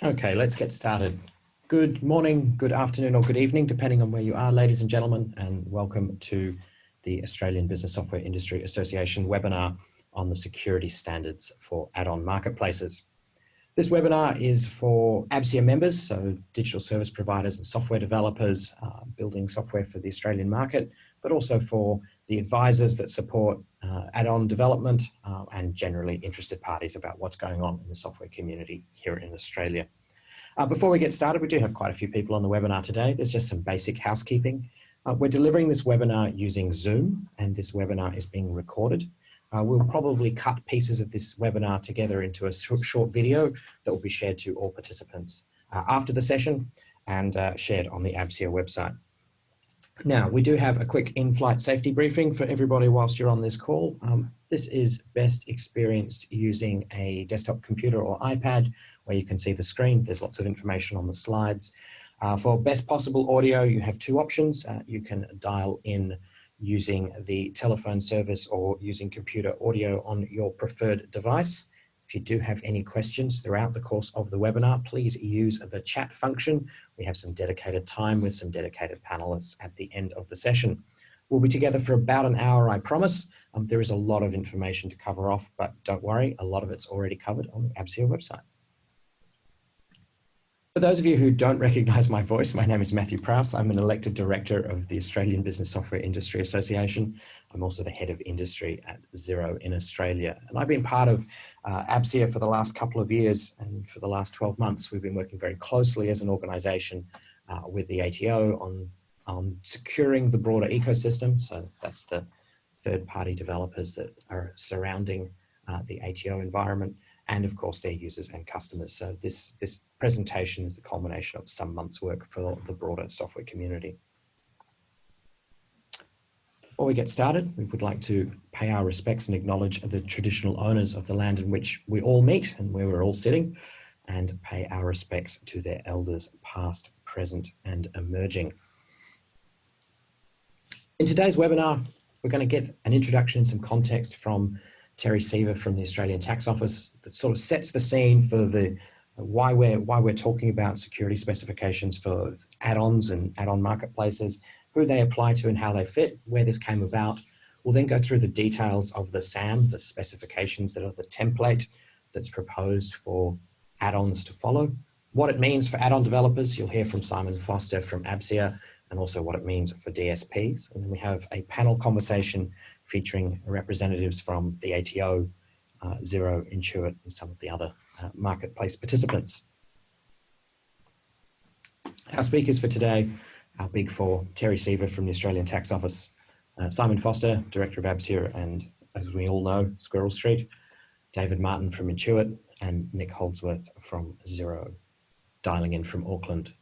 Okay, let's get started. Good morning, good afternoon, or good evening, depending on where you are, ladies and gentlemen, and welcome to the Australian Business Software Industry Association webinar on the security standards for add-on marketplaces. This webinar is for ABSIA members, so digital service providers and software developers building software for the Australian market, but also for the advisors that support add-on development and generally interested parties about what's going on in the software community here in Australia. Before we get started, we do have quite a few people on the webinar today. There's just some basic housekeeping. We're delivering this webinar using Zoom, and this webinar is being recorded. We'll probably cut pieces of this webinar together into a short video that will be shared to all participants after the session and shared on the ABSIA website. Now, we do have a quick in-flight safety briefing for everybody whilst you're on this call. This is best experienced using a desktop computer or iPad where you can see the screen. There's lots of information on the slides. For best possible audio, you have two options. You can dial in using the telephone service or using computer audio on your preferred device. If you do have any questions throughout the course of the webinar, please use the chat function. We have some dedicated time with some dedicated panelists at the end of the session. We'll be together for about an hour, I promise. There is a lot of information to cover off, but don't worry, a lot of it's already covered on the ABSIA website. For those of you who don't recognise my voice, my name is Matthew Prowse. I'm an elected director of the Australian Business Software Industry Association. I'm also the head of industry at Xero in Australia. And I've been part of ABSIA for the last couple of years, and for the last 12 months, we've been working very closely as an organisation with the ATO on securing the broader ecosystem. So that's the third-party developers that are surrounding the ATO environment, and of course their users and customers. So this presentation is the culmination of some months' work for the broader software community. Before we get started, we would like to pay our respects and acknowledge the traditional owners of the land in which we all meet and where we're all sitting, and pay our respects to their elders past, present, and emerging. In today's webinar, we're going to get an introduction and some context from Terry Seaver from the Australian Tax Office that sort of sets the scene for the why we're talking about security specifications for add-ons and add-on marketplaces, who they apply to and how they fit, where this came about. We'll then go through the details of the SSAM, the specifications that are the template that's proposed for add-ons to follow, what it means for add-on developers. You'll hear from Simon Foster from ABSIA, and also what it means for DSPs. And then we have a panel conversation featuring representatives from the ATO, Xero, Intuit, and some of the other marketplace participants. Our speakers for today, our big four: Terry Seaver from the Australian Tax Office, Simon Foster, Director of ABSIA, and as we all know, Squirrel Street, David Martin from Intuit, and Nick Holdsworth from Xero, dialing in from Auckland.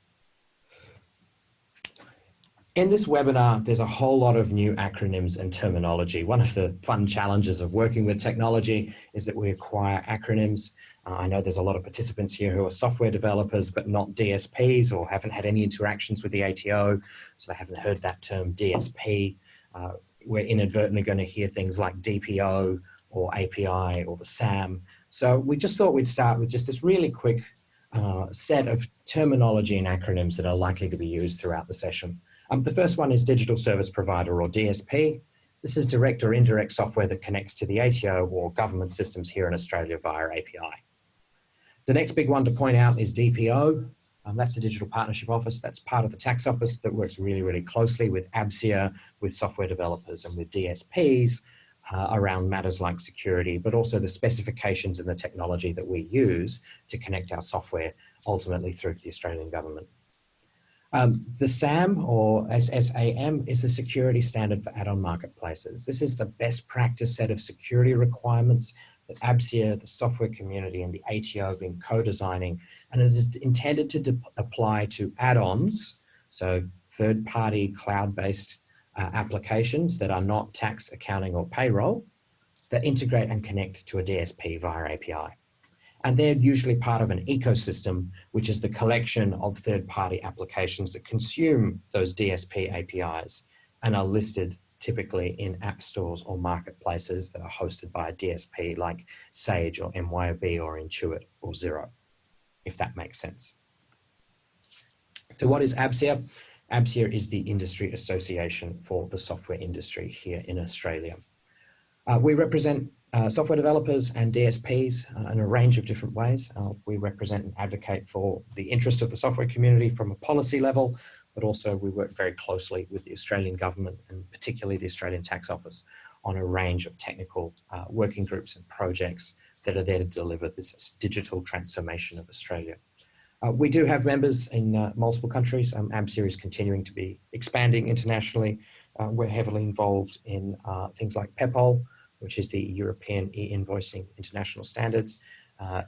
In this webinar, there's a whole lot of new acronyms and terminology. One of the fun challenges of working with technology is that we acquire acronyms. I know there's a lot of participants here who are software developers, but not DSPs, or haven't had any interactions with the ATO, so they haven't heard that term DSP. We're inadvertently going to hear things like DPO or API or the SAM. So we just thought we'd start with just this really quick set of terminology and acronyms that are likely to be used throughout the session. The first one is digital service provider, or DSP. This is direct or indirect software that connects to the ATO or government systems here in Australia via API. The next big one to point out is DPO. That's the Digital Partnership Office. That's part of the Tax Office that works really, really closely with ABSIA, with software developers, and with DSPs around matters like security, but also the specifications and the technology that we use to connect our software ultimately through to the Australian government. The SAM, or SSAM, is the security standard for add-on marketplaces. This is the best practice set of security requirements that ABSIA, the software community, and the ATO have been co-designing, and it is intended to apply to add-ons, so third-party cloud-based applications that are not tax, accounting, or payroll, that integrate and connect to a DSP via API. And they're usually part of an ecosystem, which is the collection of third-party applications that consume those DSP APIs and are listed typically in app stores or marketplaces that are hosted by a DSP like Sage or MYOB or Intuit or Xero. if that makes sense. So what is ABSIA? ABSIA is the industry association for the software industry here in Australia. We represent software developers and DSPs in a range of different ways. We represent and advocate for the interests of the software community from a policy level, but also we work very closely with the Australian government and particularly the Australian Tax Office on a range of technical working groups and projects that are there to deliver this digital transformation of Australia. We do have members in multiple countries. ABSIA is continuing to be expanding internationally. We're heavily involved in things like PEPOL, which is the European e-invoicing international standards,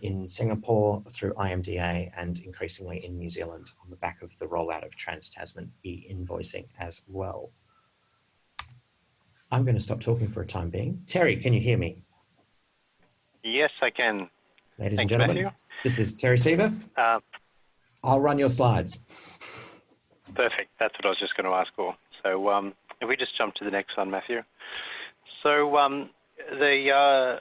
in Singapore through IMDA, and increasingly in New Zealand on the back of the rollout of Trans-Tasman e-invoicing as well. I'm going to stop talking for a time being. Terry, can you hear me? Yes, I can. Ladies and gentlemen, Matthew. This is Terry Seaver. I'll run your slides. Perfect. That's what I was just going to ask for. So if we just jump to the next one, Matthew. So the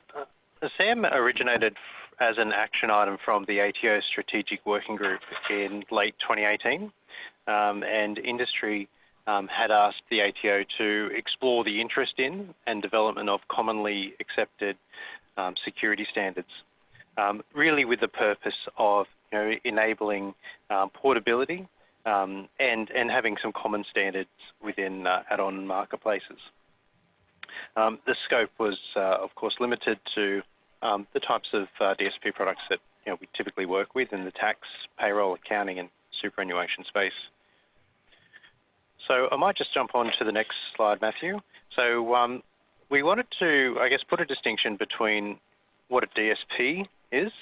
SSAM originated as an action item from the ATO Strategic Working Group in late 2018, and industry had asked the ATO to explore the interest in and development of commonly accepted security standards, really with the purpose of enabling portability and having some common standards within add-on marketplaces. The scope was, of course, limited to the types of DSP products that we typically work with in the tax, payroll, accounting, and superannuation space. So I might just jump on to the next slide, Matthew. So we wanted to, I guess, put a distinction between what a DSP is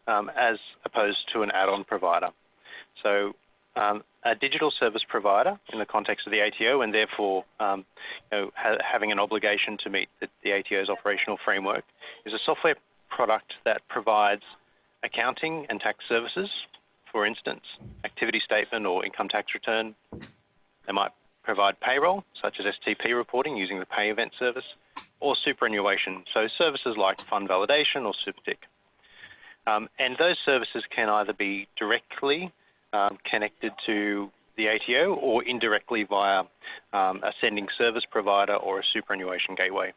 as opposed to an add-on provider. So a digital service provider in the context of the ATO, and therefore having an obligation to meet the ATO's operational framework, is a software product that provides accounting and tax services, for instance, activity statement or income tax return. They might provide payroll, such as STP reporting using the pay event service, or superannuation, so services like fund validation or SuperTick. And those services can either be directly connected to the ATO or indirectly via a sending service provider or a superannuation gateway.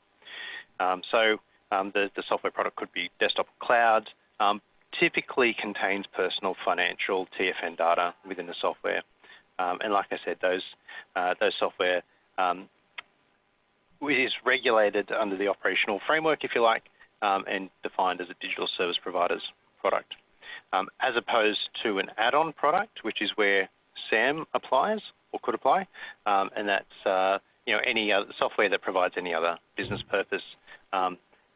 So the software product could be desktop or cloud, typically contains personal financial TFN data within the software. And like I said, those software is regulated under the operational framework, if you like, and defined as a digital service provider's product, as opposed to an add-on product, which is where SAM applies or could apply, and that's any other software that provides any other business purpose,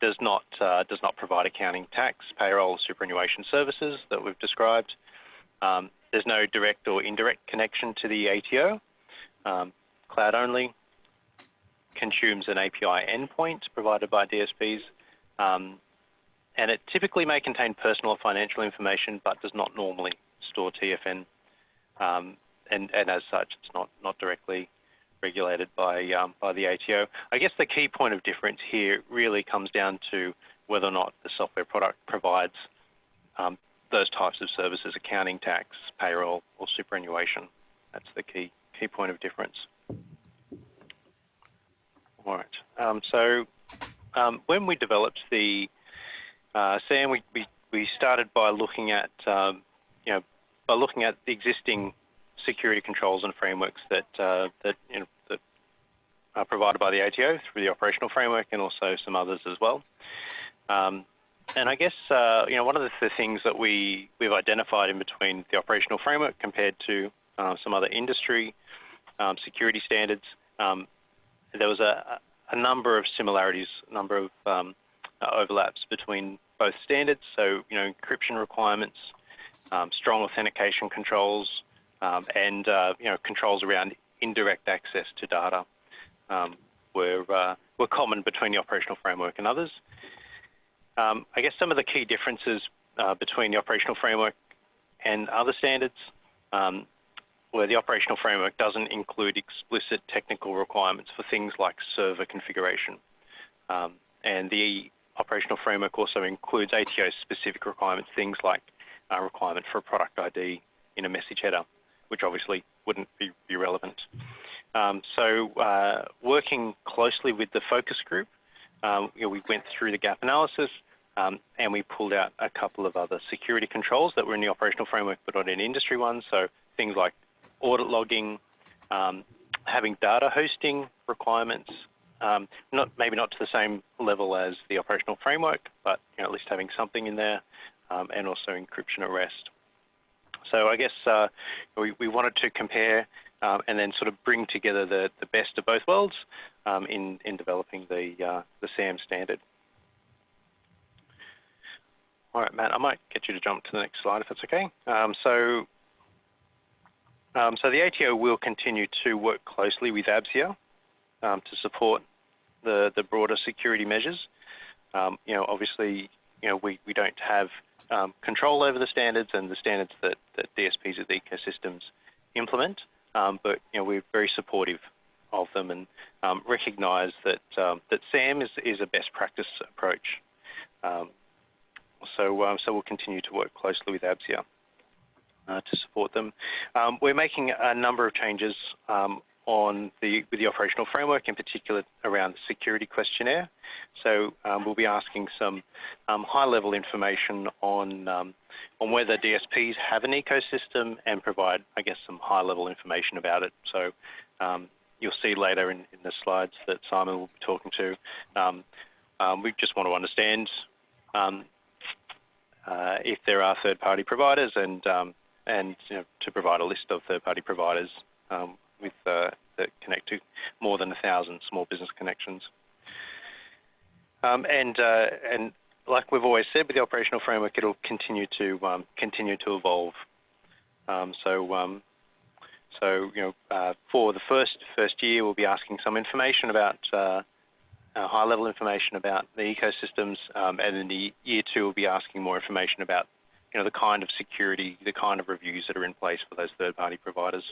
does not provide accounting, tax, payroll, superannuation services that we've described. There's no direct or indirect connection to the ATO, cloud only, consumes an API endpoint provided by DSPs, and it typically may contain personal or financial information, but does not normally store TFN, and as such, it's not directly regulated by the ATO. I guess the key point of difference here really comes down to whether or not the software product provides those types of services: accounting, tax, payroll, or superannuation. That's the key point of difference. All right. So when we developed the SAM, we started by looking at the existing security controls and frameworks that are provided by the ATO through the operational framework, and also some others as well. And I guess one of the things that we've identified in between the operational framework compared to some other industry security standards, there was a number of similarities, a number of overlaps between both standards. So encryption requirements, strong authentication controls, and controls around indirect access to data were common between the operational framework and others. I guess some of the key differences between the operational framework and other standards, where the operational framework doesn't include explicit technical requirements for things like server configuration. And the operational framework also includes ATO-specific requirements, things like requirement for a product ID in a message header, which obviously wouldn't be relevant. Working closely with the focus group, we went through the gap analysis and we pulled out a couple of other security controls that were in the operational framework but not in industry ones. So things like audit logging, having data hosting requirements, maybe not to the same level as the operational framework, but at least having something in there, and also encryption at rest. So I guess we wanted to compare and then sort of bring together the best of both worlds in developing the SAM standard. All right, Matt, I might get you to jump to the next slide if that's okay. So the ATO will continue to work closely with ABSIA to support the broader security measures. Obviously, we don't have control over the standards and the standards that DSPs of the ecosystems implement, but we're very supportive of them and recognise that SAM is a best practice approach. So we'll continue to work closely with ABSIA to support them. We're making a number of changes with the operational framework, in particular around the security questionnaire. So we'll be asking some high-level information on whether DSPs have an ecosystem and provide, I guess, some high-level information about it. So you'll see later in the slides that Simon will be talking to. We just want to understand if there are third-party providers and to provide a list of third-party providers that connect to more than 1,000 small business connections. And like we've always said, with the operational framework, it'll continue to evolve. For the first year, we'll be asking some information about high-level information about the ecosystems, and in the year 2, we'll be asking more information about the kind of security, the kind of reviews that are in place for those third-party providers.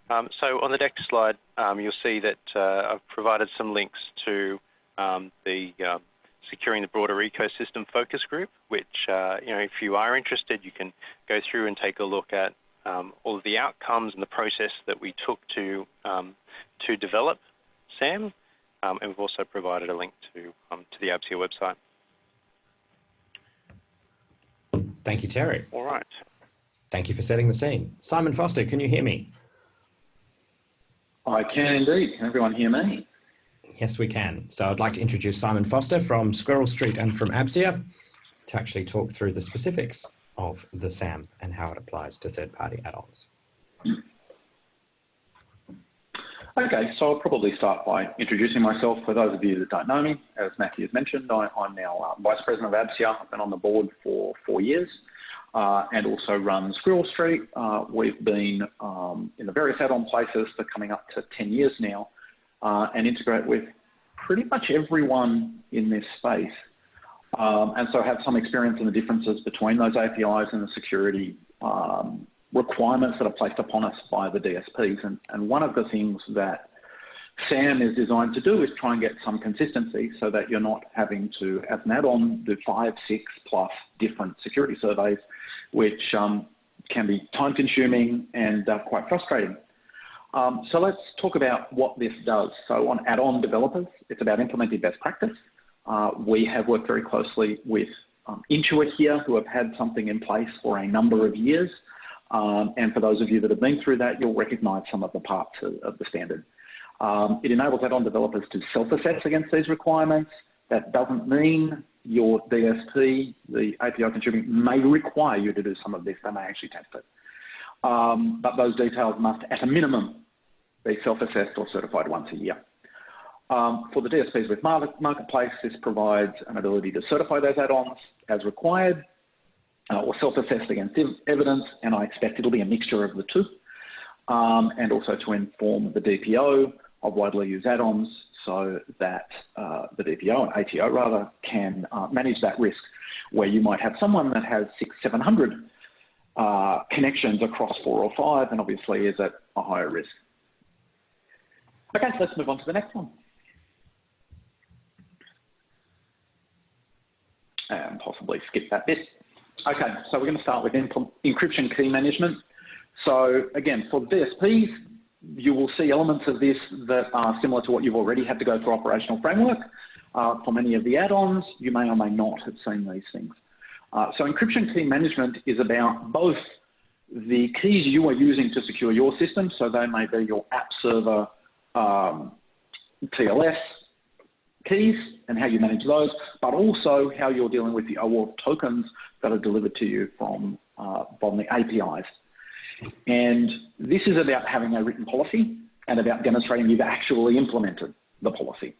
So on the next slide, you'll see that I've provided some links to the Securing the Broader Ecosystem Focus Group, which, if you are interested, you can go through and take a look at all of the outcomes and the process that we took to develop SAM, and we've also provided a link to the ABSIA website. Thank you, Terry. All right. Thank you for setting the scene. Simon Foster, can you hear me? I can indeed. Can everyone hear me? Yes, we can. So I'd like to introduce Simon Foster from Squirrel Street and from ABSIA to actually talk through the specifics of the SAM and how it applies to third-party add-ons. Okay, so I'll probably start by introducing myself. For those of you that don't know me, as Matthew has mentioned, I'm now Vice President of ABSIA. I've been on the board for 4 years and also run Squirrel Street. We've been in the various add-on places for coming up to 10 years now and integrate with pretty much everyone in this space. And so I have some experience in the differences between those APIs and the security requirements that are placed upon us by the DSPs. And one of the things that SAM is designed to do is try and get some consistency so that you're not having to, as an add-on, do 5, 6 plus different security surveys, which can be time-consuming and quite frustrating. So let's talk about what this does. So on add-on developers, it's about implementing best practice. We have worked very closely with Intuit here, who have had something in place for a number of years. And for those of you that have been through that, you'll recognise some of the parts of the standard. It enables add-on developers to self-assess against these requirements. That doesn't mean your DSP, the API contributor, may require you to do some of this. They may actually test it. But those details must, at a minimum, be self-assessed or certified once a year. For the DSPs with Marketplace, this provides an ability to certify those add-ons as required or self-assessed against evidence, and I expect it'll be a mixture of the two, and also to inform the DPO of widely used add-ons so that the DPO, and ATO rather, can manage that risk where you might have someone that has 600, 700 connections across 4 or 5 and obviously is at a higher risk. Okay, so let's move on to the next one. and possibly skip that bit. Okay, so we're going to start with encryption key management. So again, for DSPs, you will see elements of this that are similar to what you've already had to go through operational framework. For many of the add-ons, you may or may not have seen these things. So encryption key management is about both the keys you are using to secure your system, so they may be your app server TLS keys and how you manage those, but also how you're dealing with the OAuth tokens that are delivered to you from the APIs. And this is about having a written policy and about demonstrating you've actually implemented the policy.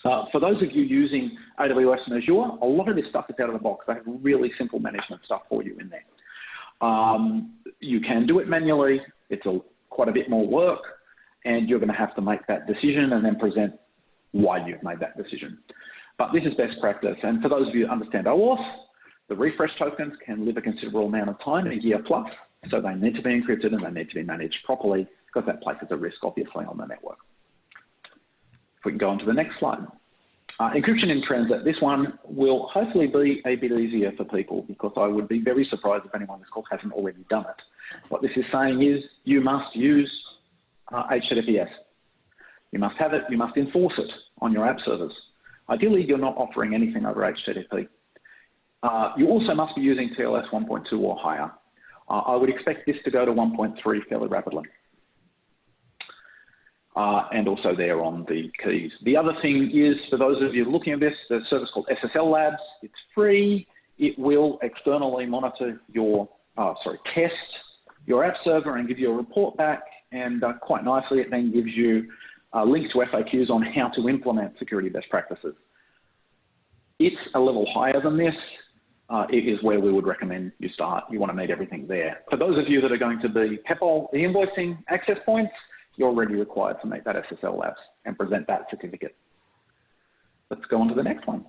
For those of you using AWS and Azure, a lot of this stuff is out of the box. They have really simple management stuff for you in there. You can do it manually. It's quite a bit more work, and you're going to have to make that decision and then present why you've made that decision. But this is best practice. And for those of you who understand OAuth, the refresh tokens can live a considerable amount of time, a year plus, so they need to be encrypted and they need to be managed properly because that places a risk, obviously, on the network. If we can go on to the next slide. Encryption in transit. This one will hopefully be a bit easier for people because I would be very surprised if anyone on this call hasn't already done it. What this is saying is you must use HTTPS. You must have it, you must enforce it on your app servers. Ideally, you're not offering anything over HTTP. You also must be using TLS 1.2 or higher. I would expect this to go to 1.3 fairly rapidly. And also there on the keys. The other thing is, for those of you looking at this, there's a service called SSL Labs. It's free. It will externally monitor your, test your app server and give you a report back. And quite nicely, it then gives you a link to FAQs on how to implement security best practices. It's a level higher than this. It is where we would recommend you start. You want to meet everything there. For those of you that are going to be PEPAL, the invoicing access points, you're already required to make that SSL Labs and present that certificate. Let's go on to the next one.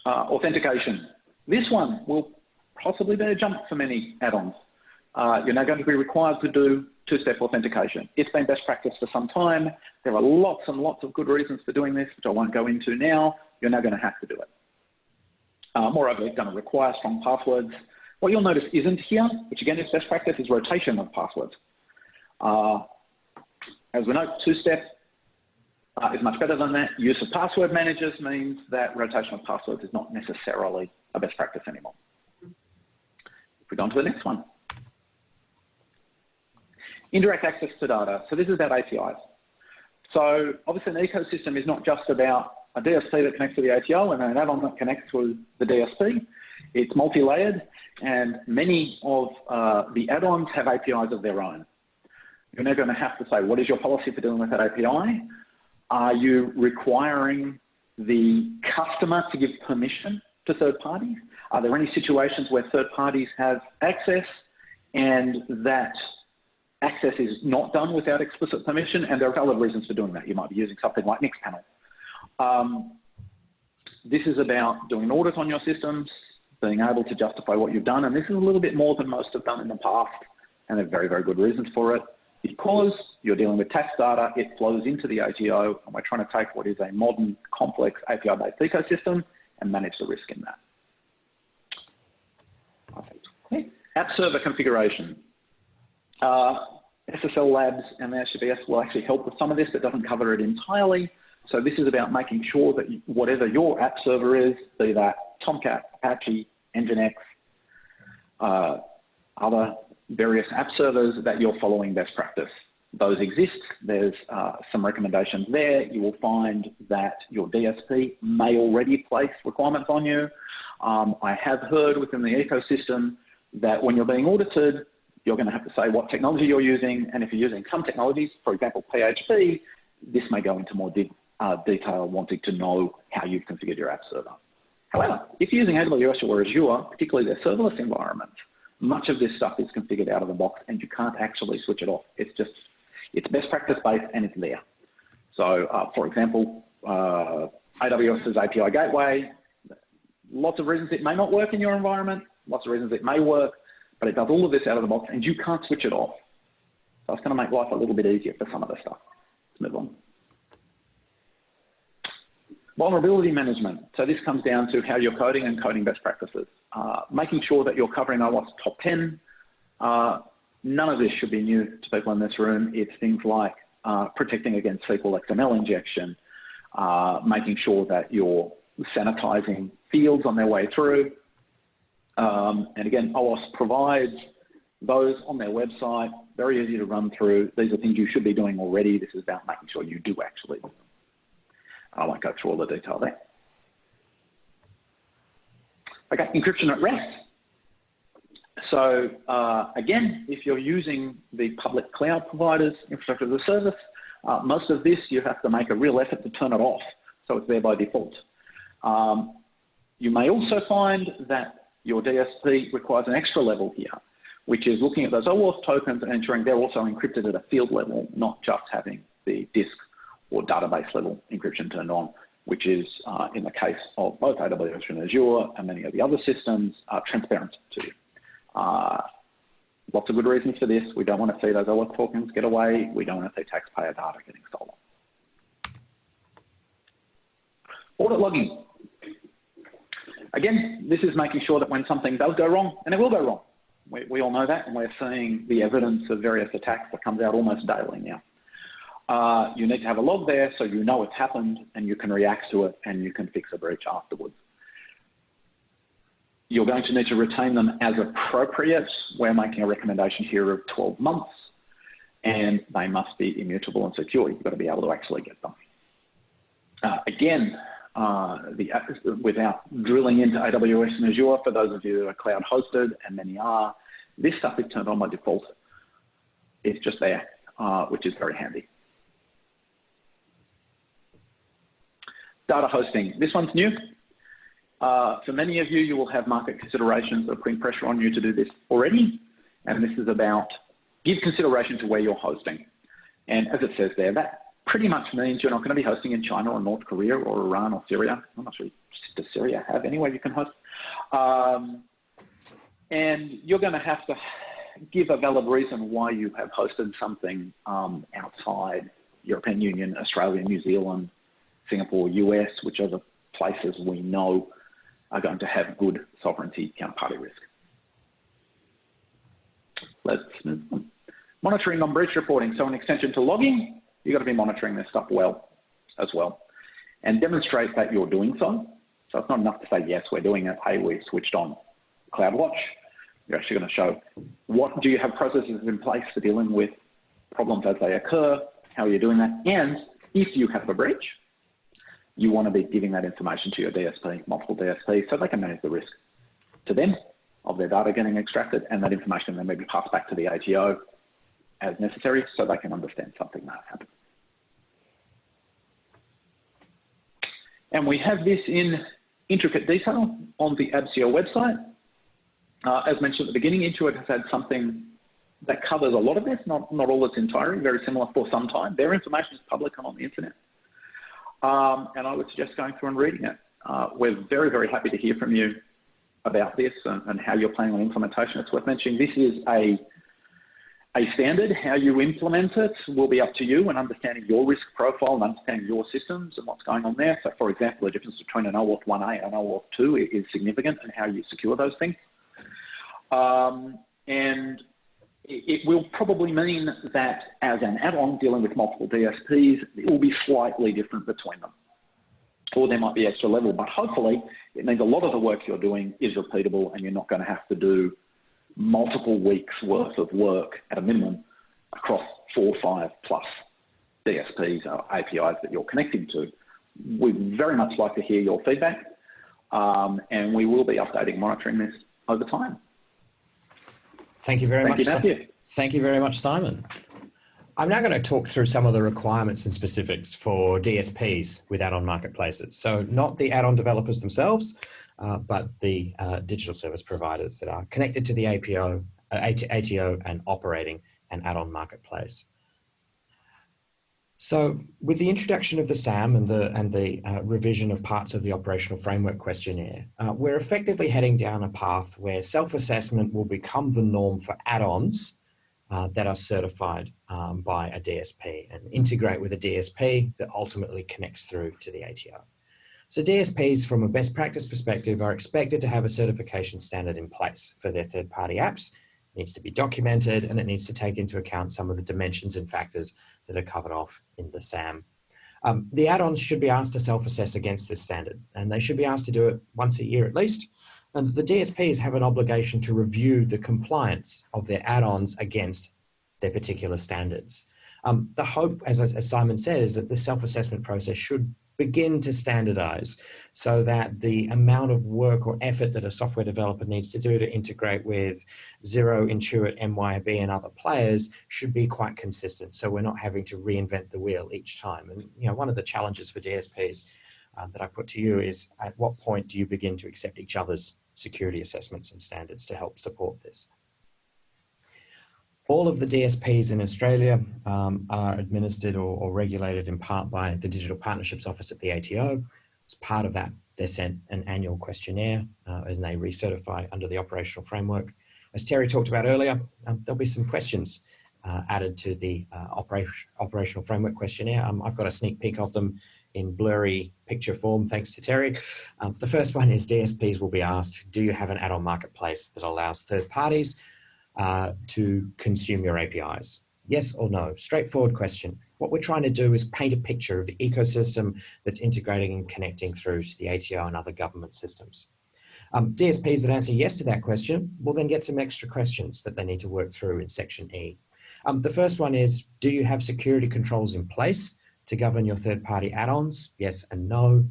Authentication. This one will possibly be a jump for many add-ons. You're now going to be required to do two-step authentication. It's been best practice for some time. There are lots and lots of good reasons for doing this, which I won't go into now. You're now going to have to do it. Moreover, it's going to require strong passwords. What you'll notice isn't here, which again is best practice, is rotation of passwords. As we know, two-step is much better than that. Use of password managers means that rotation of passwords is not necessarily a best practice anymore. If we go on to the next one. Indirect access to data. So this is about APIs. So obviously an ecosystem is not just about a DSP that connects to the ATO and an add-on that connects to the DSP. It's multi-layered, and many of the add-ons have APIs of their own. You're now going to have to say, what is your policy for dealing with that API? Are you requiring the customer to give permission to third parties? Are there any situations where third parties have access and that access is not done without explicit permission? And there are valid reasons for doing that. You might be using something like Mixpanel. This is about doing an audit on your systems, being able to justify what you've done. And this is a little bit more than most have done in the past. And there are very, very good reasons for it. Because you're dealing with tax data, it flows into the ATO, and we're trying to take what is a modern, complex API-based ecosystem and manage the risk in that. Okay. App server configuration. SSL Labs and the HTTPS will actually help with some of this. It doesn't cover it entirely. So this is about making sure that whatever your app server is, be that Tomcat, Apache, Nginx, other various app servers, that you're following best practice. Those exist. There's some recommendations there. You will find that your DSP may already place requirements on you. I have heard within the ecosystem that when you're being audited, you're going to have to say what technology you're using. And if you're using some technologies, for example, PHP, this may go into more detail wanting to know how you've configured your app server. However, if you're using AWS or Azure, particularly their serverless environments, much of this stuff is configured out of the box and you can't actually switch it off. It's best practice based and it's there. So for example, AWS's API gateway, lots of reasons it may not work in your environment, lots of reasons it may work, but it does all of this out of the box and you can't switch it off. So it's going to make life a little bit easier for some of the stuff. Let's move on. Vulnerability management. So this comes down to how you're coding and coding best practices. Making sure that you're covering OWASP top 10. None of this should be new to people in this room. It's things like protecting against SQL XML injection, making sure that you're sanitizing fields on their way through. And again, OWASP provides those on their website, very easy to run through. These are things you should be doing already. This is about making sure you do actually do them. I won't go through all the detail there. Okay, encryption at rest. So again, if you're using the public cloud providers, infrastructure as a service, most of this you have to make a real effort to turn it off, so it's there by default. You may also find that your DSP requires an extra level here, which is looking at those OAuth tokens and ensuring they're also encrypted at a field level, not just having the disk or database level encryption turned on, which is, in the case of both AWS and Azure and many of the other systems, transparent to you. Lots of good reasons for this. We don't want to see those OAuth tokens get away. We don't want to see taxpayer data getting stolen. Audit logging. Again, this is making sure that when something does go wrong, and it will go wrong, we all know that, and we're seeing the evidence of various attacks that comes out almost daily now. You need to have a log there so you know it's happened and you can react to it and you can fix a breach afterwards. You're going to need to retain them as appropriate. We're making a recommendation here of 12 months, and they must be immutable and secure. You've got to be able to actually get them. Again, without drilling into AWS and Azure, for those of you that are cloud hosted, and many are, this stuff is turned on by default. It's just there, which is very handy. Data hosting. This one's new. For many of you, you will have market considerations that are putting pressure on you to do this already. And this is about give consideration to where you're hosting. And as it says there, that pretty much means you're not going to be hosting in China or North Korea or Iran or Syria. I'm not sure, does Syria have anywhere you can host? And you're going to have to give a valid reason why you have hosted something outside European Union, Australia, New Zealand, Singapore, US, which are the places we know are going to have good sovereignty counterparty risk. Let's move on. Monitoring on breach reporting. So in extension to logging, you've got to be monitoring this stuff well as well and demonstrate that you're doing so. So it's not enough to say, yes, we're doing it. Hey, we switched on CloudWatch. You're actually going to show what do you have processes in place for dealing with problems as they occur, how are you doing that, and if you have a breach, you want to be giving that information to your DSP, multiple DSPs, so they can manage the risk to them of their data getting extracted, and that information then maybe passed back to the ATO as necessary so they can understand something might happen. And we have this in intricate detail on the ABSIO website. As mentioned at the beginning, Intuit has had something that covers a lot of this, not all its entirety, very similar for some time. Their information is public and on the internet. And I would suggest going through and reading it. We're very, very happy to hear from you about this and how you're planning on implementation. It's worth mentioning this is a standard. How you implement it will be up to you, and understanding your risk profile and understanding your systems and what's going on there. So, for example, the difference between an OAuth 1A and an OAuth 2 is significant in how you secure those things. And it will probably mean that as an add-on dealing with multiple DSPs, it will be slightly different between them. Or there might be extra level, but hopefully it means a lot of the work you're doing is repeatable and you're not going to have to do multiple weeks worth of work at a minimum across 4 or 5 plus DSPs or APIs that you're connecting to. We'd very much like to hear your feedback, and we will be updating and monitoring this over time. Thank you very much. Matthew. Thank you very much, Simon. I'm now going to talk through some of the requirements and specifics for DSPs with add-on marketplaces. So not the add-on developers themselves, but the digital service providers that are connected to the ATO and operating an add-on marketplace. So with the introduction of the SAM and the revision of parts of the operational framework questionnaire, we're effectively heading down a path where self-assessment will become the norm for add-ons that are certified by a DSP and integrate with a DSP that ultimately connects through to the ATO. So DSPs, from a best practice perspective, are expected to have a certification standard in place for their third-party apps. It needs to be documented, and it needs to take into account some of the dimensions and factors that are covered off in the SAM. The add-ons should be asked to self-assess against this standard, and they should be asked to do it once a year at least. And the DSPs have an obligation to review the compliance of their add-ons against their particular standards. The hope, as Simon said, is that the self-assessment process should begin to standardize so that the amount of work or effort that a software developer needs to do to integrate with Xero, Intuit, MYOB, and other players should be quite consistent. So we're not having to reinvent the wheel each time. And one of the challenges for DSPs that I put to you is, at what point do you begin to accept each other's security assessments and standards to help support this? All of the DSPs in Australia are administered or regulated in part by the Digital Partnerships Office at the ATO. As part of that, they're sent an annual questionnaire as they recertify under the operational framework. As Terry talked about earlier, there'll be some questions added to the operational framework questionnaire. I've got a sneak peek of them in blurry picture form, thanks to Terry. The first one is DSPs will be asked, do you have an add-on marketplace that allows third parties to consume your APIs? Yes or no? Straightforward question. What we're trying to do is paint a picture of the ecosystem that's integrating and connecting through to the ATO and other government systems. DSPs that answer yes to that question will then get some extra questions that they need to work through in section E. The first one is, do you have security controls in place to govern your third-party add-ons? Yes and no.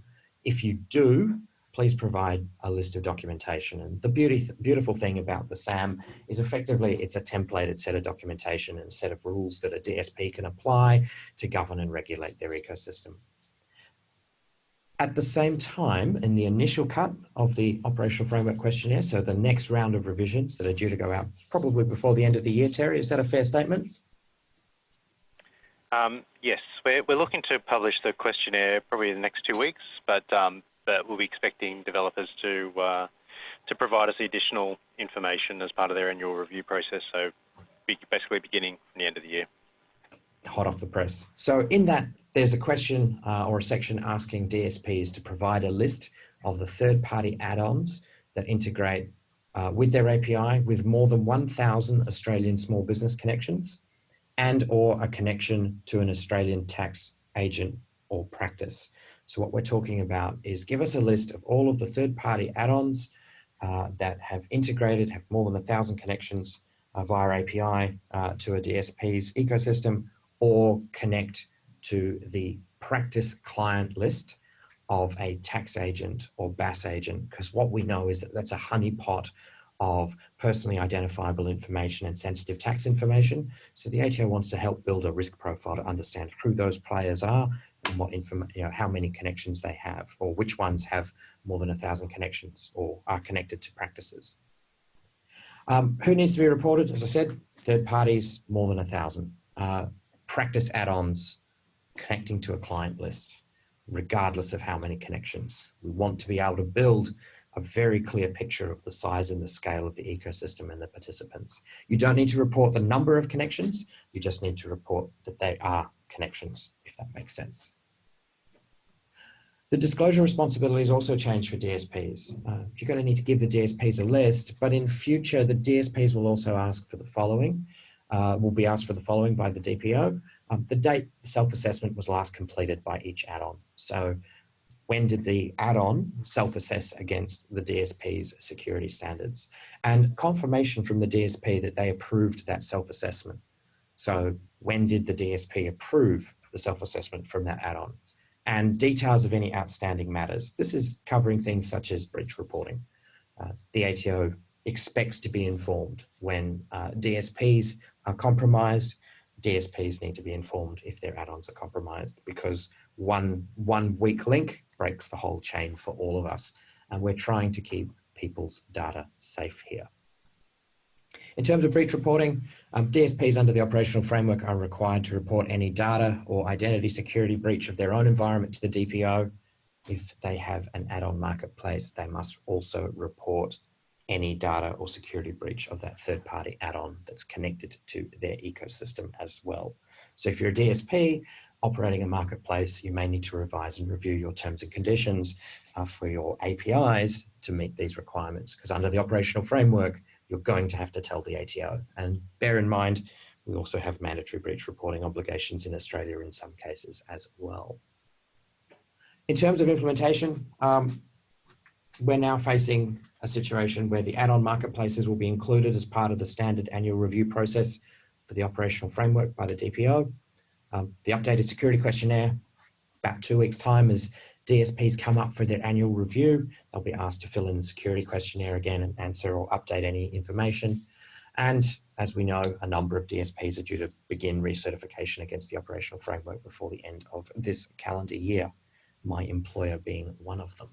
If you do, please provide a list of documentation. And the beautiful thing about the SAM is effectively it's a templated set of documentation and a set of rules that a DSP can apply to govern and regulate their ecosystem. At the same time, in the initial cut of the operational framework questionnaire, so the next round of revisions that are due to go out probably before the end of the year, Terry, is that a fair statement? Yes, we're looking to publish the questionnaire probably in the next 2 weeks, but we'll be expecting developers to provide us additional information as part of their annual review process. So basically beginning from the end of the year. Hot off the press. So in that, there's a question or a section asking DSPs to provide a list of the third-party add-ons that integrate with their API with more than 1,000 Australian small business connections and or a connection to an Australian tax agent or practice. So what we're talking about is give us a list of all of the third-party add-ons that have integrated, have more than 1,000 connections via API to a DSP's ecosystem, or connect to the practice client list of a tax agent or BAS agent, because what we know is that that's a honeypot of personally identifiable information and sensitive tax information. So the ATO wants to help build a risk profile to understand who those players are and what how many connections they have, or which ones have more than 1,000 connections or are connected to practices. Who needs to be reported? As I said, third parties, more than 1,000. Practice add-ons connecting to a client list, regardless of how many connections. We want to be able to build a very clear picture of the size and the scale of the ecosystem and the participants. You don't need to report the number of connections, you just need to report that they are connections, if that makes sense. The disclosure responsibilities also change for DSPs. You're going to need to give the DSPs a list, but in future, the DSPs will also ask for the following, will be asked for the following by the DPO. The date the self-assessment was last completed by each add-on. So when did the add-on self-assess against the DSP's security standards? And confirmation from the DSP that they approved that self-assessment. So when did the DSP approve the self-assessment from that add-on? And details of any outstanding matters. This is covering things such as breach reporting. The ATO expects to be informed when DSPs are compromised. DSPs need to be informed if their add-ons are compromised, because one weak link breaks the whole chain for all of us. And we're trying to keep people's data safe here. In terms of breach reporting, DSPs under the operational framework are required to report any data or identity security breach of their own environment to the DPO. If they have an add-on marketplace, they must also report any data or security breach of that third-party add-on that's connected to their ecosystem as well. So if you're a DSP operating a marketplace, you may need to revise and review your terms and conditions for your APIs to meet these requirements, because under the operational framework, you're going to have to tell the ATO. And bear in mind, we also have mandatory breach reporting obligations in Australia in some cases as well. In terms of implementation, we're now facing a situation where the add-on marketplaces will be included as part of the standard annual review process for the operational framework by the DPO. The updated security questionnaire, about 2 weeks' time, as DSPs come up for their annual review, they'll be asked to fill in the security questionnaire again and answer or update any information. And as we know, a number of DSPs are due to begin recertification against the operational framework before the end of this calendar year, my employer being one of them.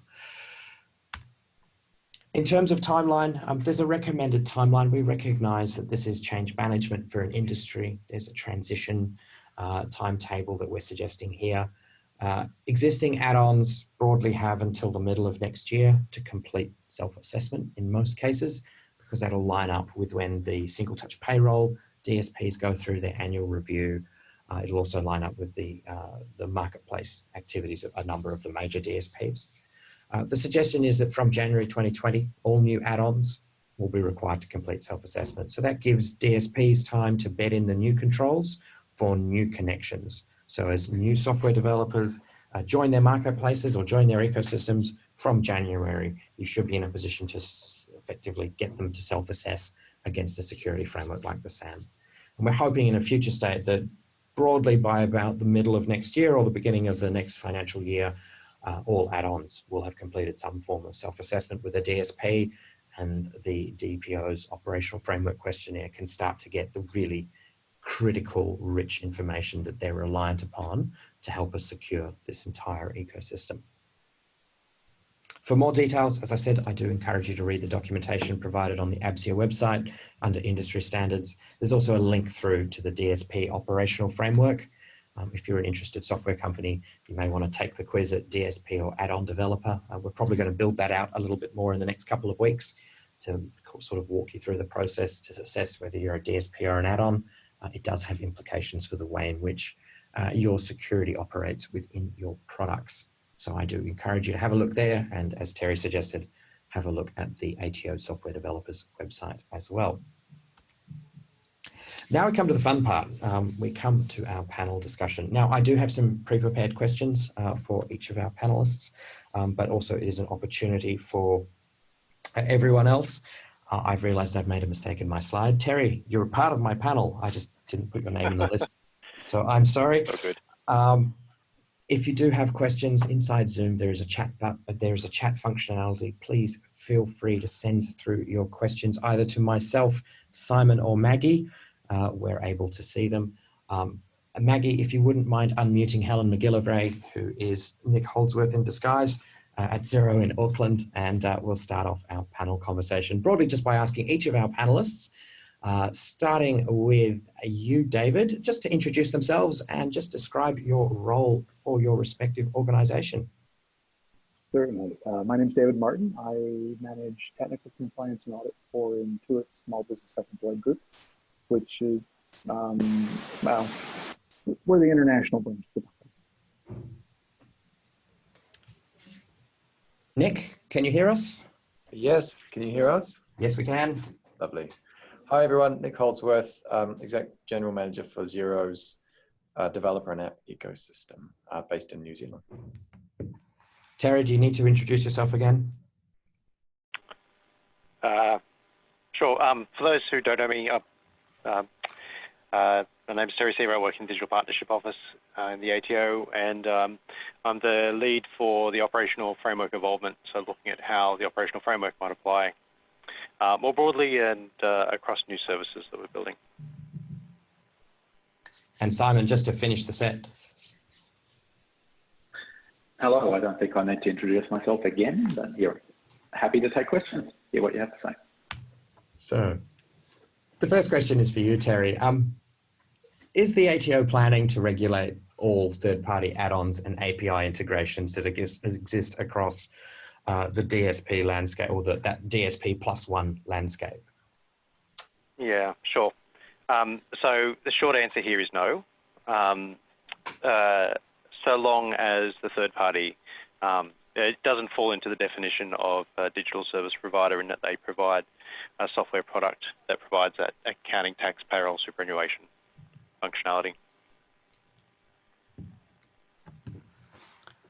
In terms of timeline, there's a recommended timeline. We recognize that this is change management for an industry. There's a transition timetable that we're suggesting here. Existing add-ons broadly have until the middle of next year to complete self-assessment in most cases, because that'll line up with when the single touch payroll DSPs go through their annual review. It'll also line up with the marketplace activities of a number of the major DSPs. The suggestion is that from January 2020, all new add-ons will be required to complete self-assessment. So that gives DSPs time to bed in the new controls for new connections. So as new software developers join their marketplaces or join their ecosystems from January, you should be in a position to effectively get them to self-assess against a security framework like the SSAM. And we're hoping in a future state that broadly by about the middle of next year or the beginning of the next financial year, all add-ons will have completed some form of self-assessment with a DSP, and the DPO's operational framework questionnaire can start to get the really critical, rich information that they're reliant upon to help us secure this entire ecosystem. For more details, as I said, I do encourage you to read the documentation provided on the ABSIA website under industry standards. There's also a link through to the DSP operational framework. If you're an interested software company, you may want to take the quiz at DSP or add-on developer. We're probably going to build that out a little bit more in the next couple of weeks to sort of walk you through the process to assess whether you're a DSP or an add-on. It does have implications for the way in which your security operates within your products. So I do encourage you to have a look there. And as Terry suggested, have a look at the ATO software developers website as well. Now we come to the fun part. We come to our panel discussion. Now, I do have some pre-prepared questions for each of our panelists, but also it is an opportunity for everyone else. I've realized I've made a mistake in my slide. Terry, you're a part of my panel. I just didn't put your name in the list. So I'm sorry. Oh, good. If you do have questions inside Zoom, there is a chat functionality. Please feel free to send through your questions either to myself, Simon, or Maggie. We're able to see them. Maggie, if you wouldn't mind unmuting Helen McGillivray, who is Nick Holdsworth in disguise at Xero in Auckland, and we'll start off our panel conversation broadly just by asking each of our panelists, starting with you, David, just to introduce themselves and just describe your role for your respective organization. Certainly. My name is David Martin. I manage technical compliance and audit for Intuit's Small Business Self-Employed Group, which is, well, we're the international branch. Nick, can you hear us? Yes, can you hear us? Yes, we can. Lovely. Hi everyone, Nick Holdsworth, Exec General Manager for Xero's developer and app ecosystem based in New Zealand. Terry, do you need to introduce yourself again? Sure. For those who don't know me, my name is Terry Seaver. I work in the Digital Partnership Office in the ATO, and I'm the lead for the operational framework involvement, so looking at how the operational framework might apply more broadly and across new services that we're building. And Simon, just to finish the set. Hello, I don't think I need to introduce myself again, but you're happy to take questions, hear what you have to say. So the first question is for you, Terry. Is the ATO planning to regulate all third-party add-ons and API integrations that exist across the DSP landscape, or that DSP +1 landscape? Yeah, sure. So the short answer here is no. so long as the third party it doesn't fall into the definition of a digital service provider in that they provide a software product that provides that accounting, tax, payroll, superannuation functionality.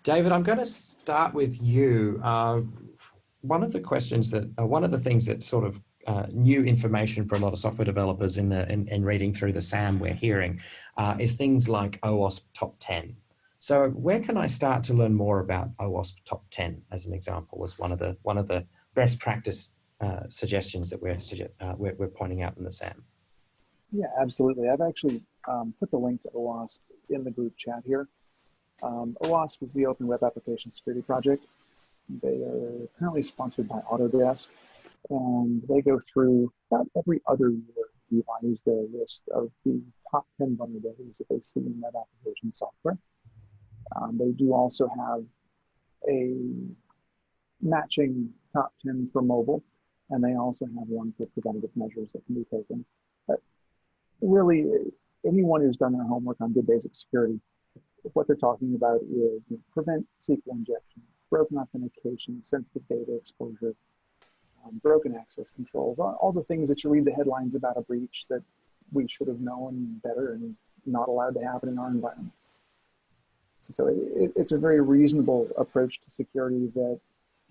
David, I'm going to start with you. One of the questions that, one of the things that sort of new information for a lot of software developers in reading through the SAM we're hearing is things like OWASP Top 10. So where can I start to learn more about OWASP Top 10 as an example, as one of the best practice suggestions that we're pointing out in the SAM? Yeah, absolutely. I've actually put the link to OWASP in the group chat here. OWASP is the Open Web Application Security Project. They are currently sponsored by Autodesk, and they go through about every other year, revise their list of the top 10 vulnerabilities that they see in web application software. They do also have a matching top 10 for mobile, and they also have one for preventative measures that can be taken. But really, anyone who's done their homework on good basic security, what they're talking about is prevent SQL injection, broken authentication, sensitive data exposure, broken access controls, all the things that you read the headlines about a breach that we should have known better and not allowed to happen in our environments. So it's a very reasonable approach to security that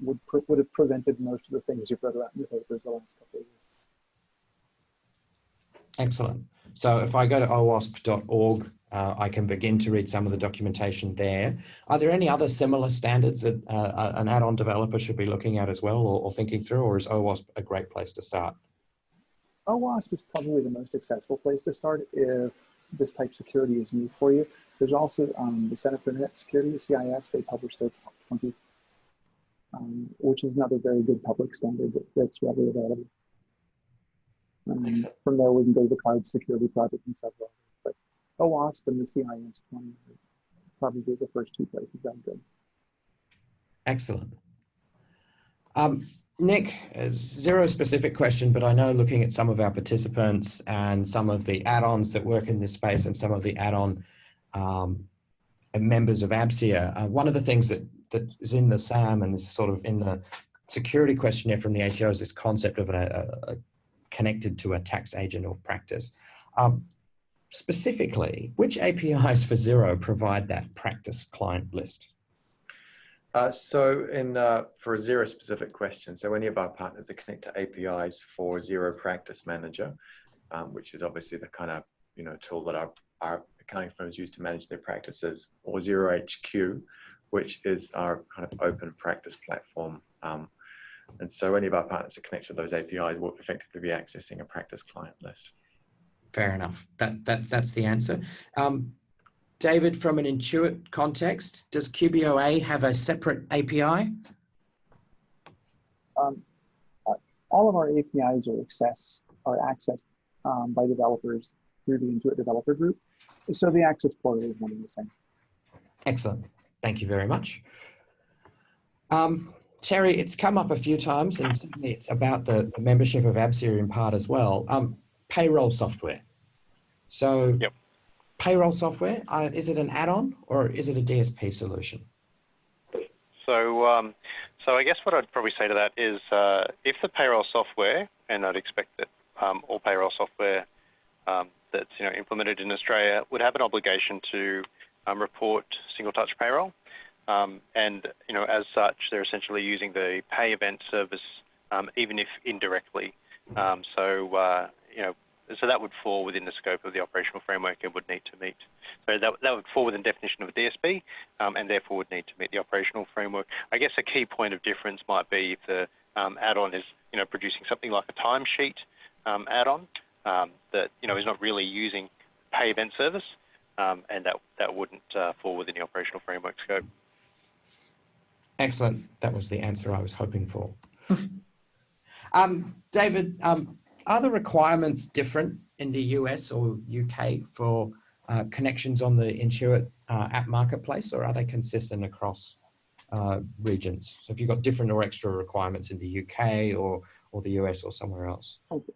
would have prevented most of the things you've read about in the papers the last couple of years. Excellent. So if I go to owasp.org, I can begin to read some of the documentation there. Are there any other similar standards that an add-on developer should be looking at as well or thinking through, or is OWASP a great place to start? OWASP is probably the most accessible place to start if this type of security is new for you. There's also the Center for Internet Security, the CIS. They publish their top 20, which is another very good public standard that's readily available. From there, we can go to the Cloud Security Project and several others. But OWASP and the CIS 20 are probably the first two places I'd go. Excellent. Nick, zero specific question, but I know looking at some of our participants and some of the add-ons that work in this space and some of the add-on members of ABSIA, one of the things that is in the SAM and is sort of in the security questionnaire from the ATO is this concept of a connected to a tax agent or practice. Specifically, which APIs for Xero provide that practice client list? So for a Xero specific question, so any of our partners that connect to APIs for Xero Practice Manager, which is obviously the kind of tool that our accounting firms use to manage their practices, or Xero HQ, which is our kind of open practice platform. And so any of our partners that connect to those APIs will effectively be accessing a practice client list. Fair enough. That's the answer. David, from an Intuit context, does QBOA have a separate API? All of our APIs are accessed by developers through the Intuit Developer Group. So the access portal is one and the same. Excellent. Thank you very much. Terry, it's come up a few times, and certainly it's about the membership of ABSIA in part as well. Payroll software. So yep. Payroll software, is it an add-on or is it a DSP solution? So, so I guess what I'd probably say to that is if the payroll software, and I'd expect that all payroll software that's implemented in Australia would have an obligation to report single-touch payroll. And as such, they're essentially using the pay event service, even if indirectly. So that would fall within the scope of the operational framework and would need to meet. So that would fall within the definition of a DSP, and therefore would need to meet the operational framework. I guess a key point of difference might be if the add-on is producing something like a timesheet add-on that is not really using pay event service, and that wouldn't fall within the operational framework scope. Excellent. That was the answer I was hoping for. David, are the requirements different in the US or UK for connections on the Intuit app marketplace, or are they consistent across regions? So have you got different or extra requirements in the UK or the US or somewhere else? Okay.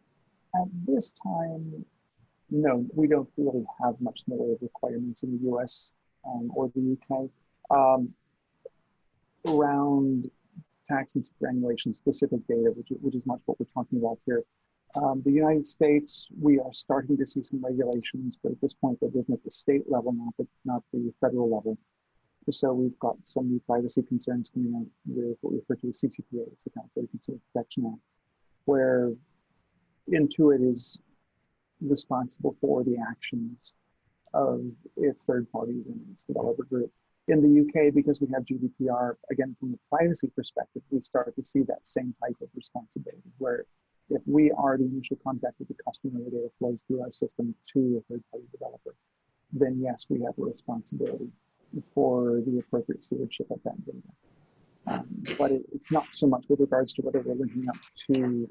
At this time, No, we don't really have much in the way of requirements in the US or the UK around tax and superannuation specific data, which is much what we're talking about here. The United States, we are starting to see some regulations, but at this point they're written at the state level, not the federal level. So we've got some new privacy concerns coming out with what we refer to as CCPA, it's Account for Consumer Protection Act, where Intuit is responsible for the actions of its third parties and its developer group. In the UK, because we have GDPR, again, from a privacy perspective, we start to see that same type of responsibility, where if we are the initial contact with the customer, the data flows through our system to a third-party developer, then yes, we have a responsibility for the appropriate stewardship of that data. But it's not so much with regards to whether we're linking up to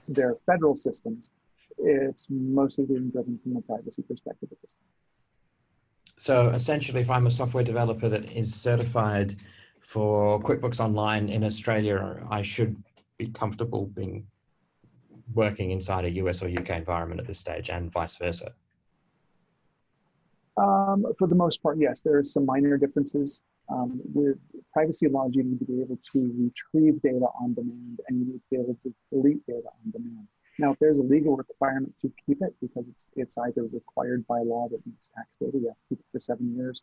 their federal systems. It's mostly being driven from a privacy perspective at this time. So essentially, if I'm a software developer that is certified for QuickBooks Online in Australia, I should be comfortable working inside a US or UK environment at this stage, and vice versa. For the most part, yes. There are some minor differences. With privacy laws, you need to be able to retrieve data on demand, and you need to be able to delete data on demand. Now, if there's a legal requirement to keep it, because it's either required by law that needs tax data, you have to keep it for 7 years,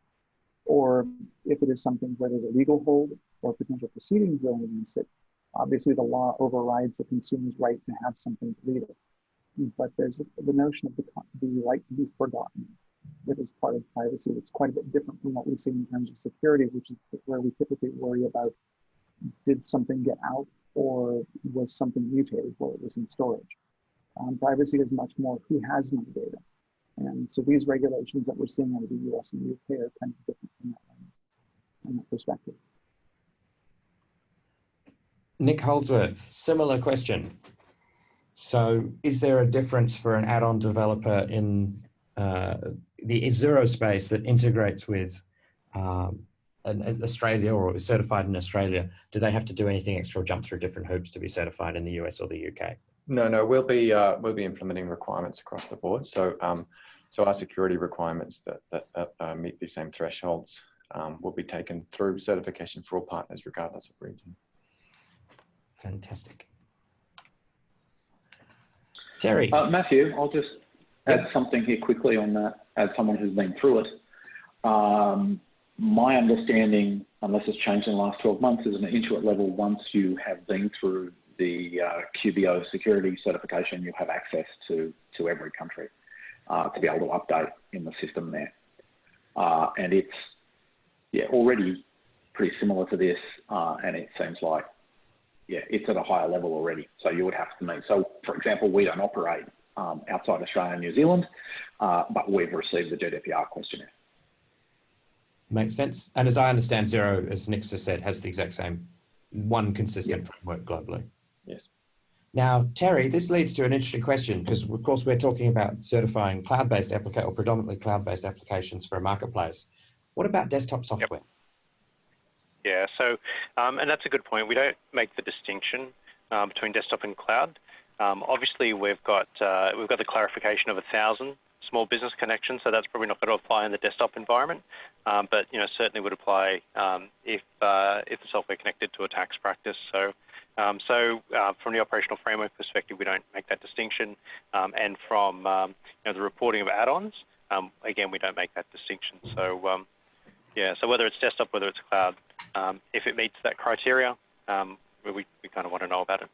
or if it is something where there's a legal hold or potential proceedings going against it, obviously the law overrides the consumer's right to have something deleted. But there's the notion of the right to be forgotten that is part of privacy. It's quite a bit different from what we see in terms of security, which is where we typically worry about, did something get out or was something mutated while it was in storage? Privacy is much more who has my data. And so these regulations that we're seeing out of the US and the UK are kind of different from that lens, from that perspective. Nick Holdsworth, similar question. So is there a difference for an add-on developer in the Xero space that integrates with Australia or is certified in Australia? Do they have to do anything extra or jump through different hoops to be certified in the US or the UK? No, we'll be implementing requirements across the board. So so our security requirements that meet the same thresholds will be taken through certification for all partners, regardless of region. Fantastic. Terry. Matthew, I'll just add something here quickly on that as someone who's been through it. My understanding, unless it's changed in the last 12 months, is an Intuit level, once you have been through the QBO security certification, you have access to every country to be able to update in the system there. And it's already pretty similar to this, and it seems like it's at a higher level already. So you would have to meet. So for example, we don't operate outside Australia and New Zealand, but we've received the GDPR questionnaire. Makes sense. And as I understand, Xero, as Nick just said, has the exact same one consistent framework globally. Yes. Now, Terry, this leads to an interesting question because, of course, we're talking about certifying cloud-based or predominantly cloud-based applications for a marketplace. What about desktop software? Yep. Yeah, so, and that's a good point. We don't make the distinction between desktop and cloud. Obviously, we've got the clarification of 1,000 small business connections, so that's probably not going to apply in the desktop environment, but certainly would apply if the software connected to a tax practice. So, from the operational framework perspective, we don't make that distinction, and from the reporting of add-ons, again, we don't make that distinction. So, so whether it's desktop, whether it's cloud, if it meets that criteria, we kind of want to know about it.